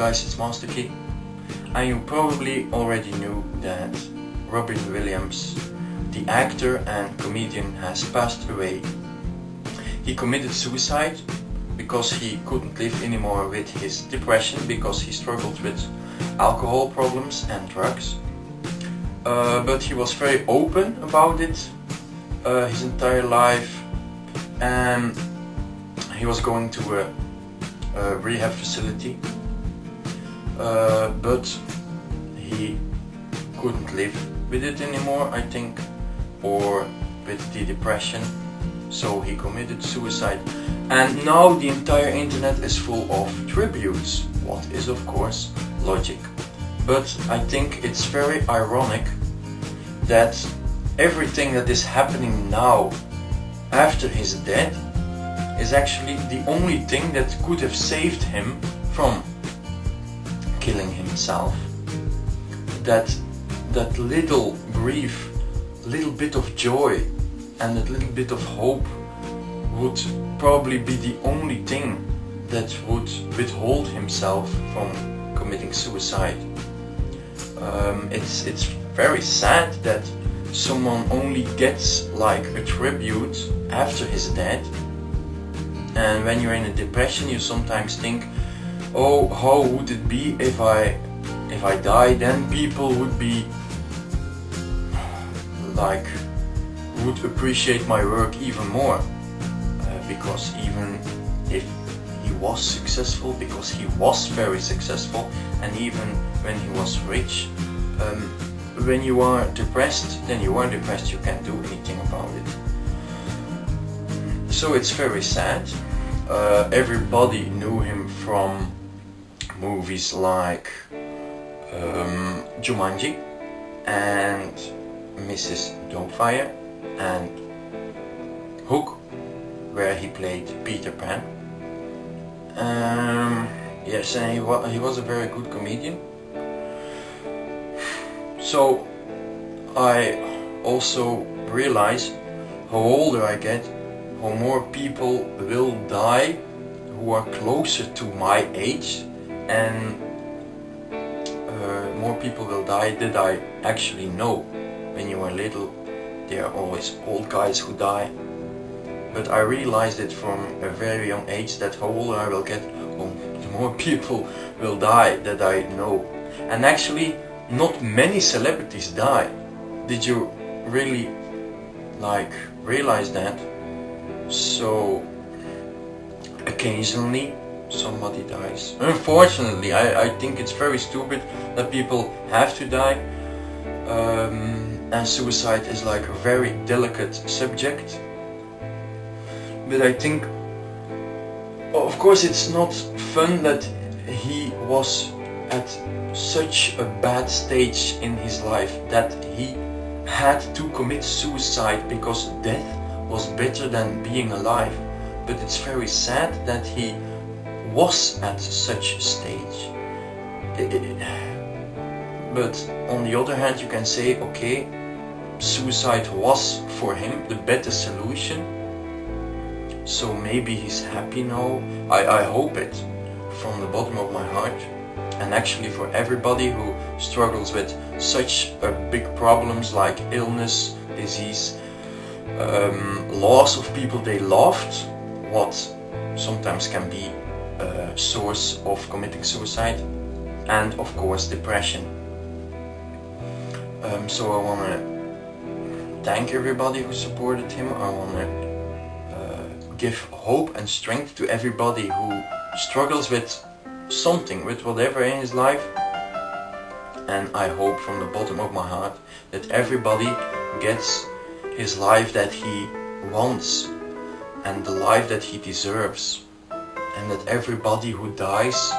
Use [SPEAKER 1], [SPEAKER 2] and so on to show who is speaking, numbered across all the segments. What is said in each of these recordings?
[SPEAKER 1] guys, it's MasterKey, and you probably already knew that Robin Williams, the actor and comedian, has passed away. He committed suicide because he couldn't live anymore with his depression, because he struggled with alcohol problems and drugs. But he was very open about it his entire life, and he was going to a rehab facility, but he couldn't live with it anymore, I think, or with the depression, so he committed suicide. And now the entire internet is full of tributes, what is of course logic. But I think it's very ironic that everything that is happening now after his death is actually the only thing that could have saved him from killing himself. That little grief, little bit of joy and that little bit of hope would probably be the only thing that would withhold himself from committing suicide. It's very sad that someone only gets like a tribute after his death, and when you're in a depression you sometimes think, oh, how would it be if I die? Then people would be like, would appreciate my work even more, because even if he was successful, because he was very successful, and even when he was rich, when you are depressed, then you are depressed, you can't do anything about it. So it's very sad. Everybody knew him from movies like Jumanji and Mrs. Doubtfire and Hook, where he played Peter Pan. Yes, and he was a very good comedian. So I also realize how older I get, how more people will die who are closer to my age, and more people will die that I actually know. When you are little, there are always old guys who die, but I realized it from a very young age that how older I will get, the more people will die that I know. And actually not many celebrities die. Did you really like realize that? So occasionally somebody dies. Unfortunately, I think it's very stupid that people have to die, and suicide is like a very delicate subject. But I think, of course, it's not fun that he was at such a bad stage in his life that he had to commit suicide because death was better than being alive. But it's very sad that he was at such a stage. But on the other hand, you can say, okay, suicide was for him the better solution, so maybe he's happy now. I hope it from the bottom of my heart. And actually for everybody who struggles with such big problems like illness, disease, loss of people they loved, what sometimes can be a source of committing suicide, and of course depression. So I want to thank everybody who supported him. I want to give hope and strength to everybody who struggles with something, with whatever in his life. And I hope from the bottom of my heart that everybody gets his life that he wants and the life that he deserves, and that everybody who dies,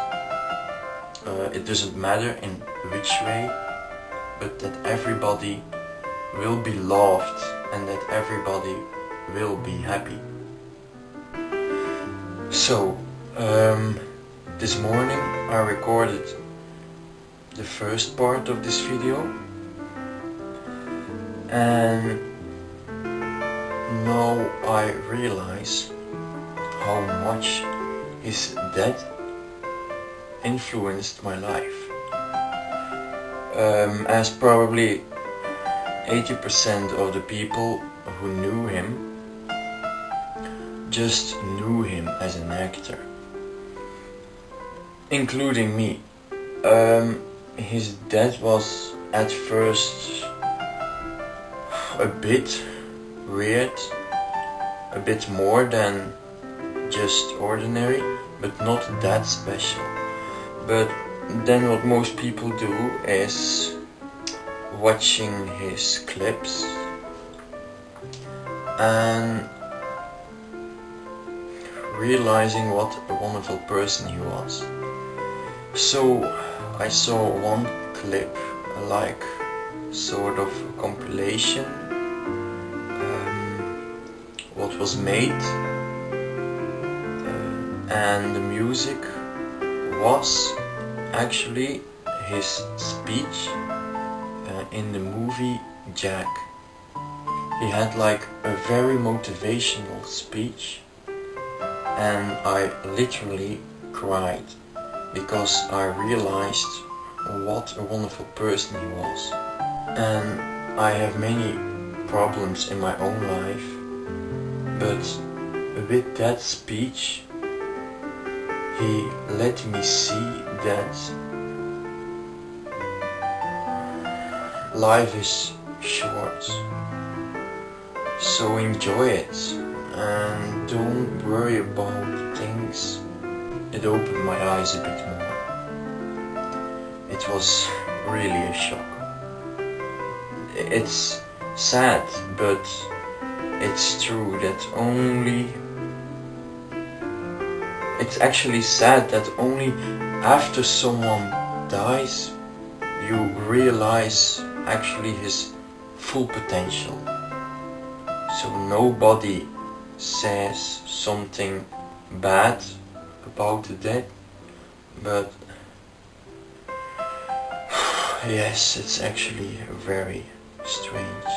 [SPEAKER 1] it doesn't matter in which way, but that everybody will be loved and that everybody will be happy. So this morning I recorded the first part of this video, and now I realize how much his death influenced my life. As probably 80% of the people who knew him just knew him as an actor, including me. His death was at first a bit weird, a bit more than just ordinary, but not that special. But then what most people do is watching his clips and realizing what a wonderful person he was. So I saw one clip, like sort of a compilation, what was made, and the music was actually his speech in the movie Jack. He had like a very motivational speech, and I literally cried because I realized what a wonderful person he was. And I have many problems in my own life, but with that speech he let me see that life is short, so enjoy it and don't worry about things. It opened my eyes a bit more. It was really a shock. It's sad, but it's true that it's actually sad that only after someone dies you realize actually his full potential. So nobody says something bad about the dead, but yes, it's actually very strange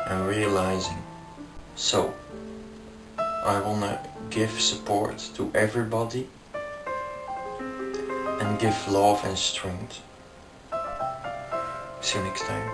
[SPEAKER 1] and realizing. So I wanna give support to everybody and give love and strength. See you next time.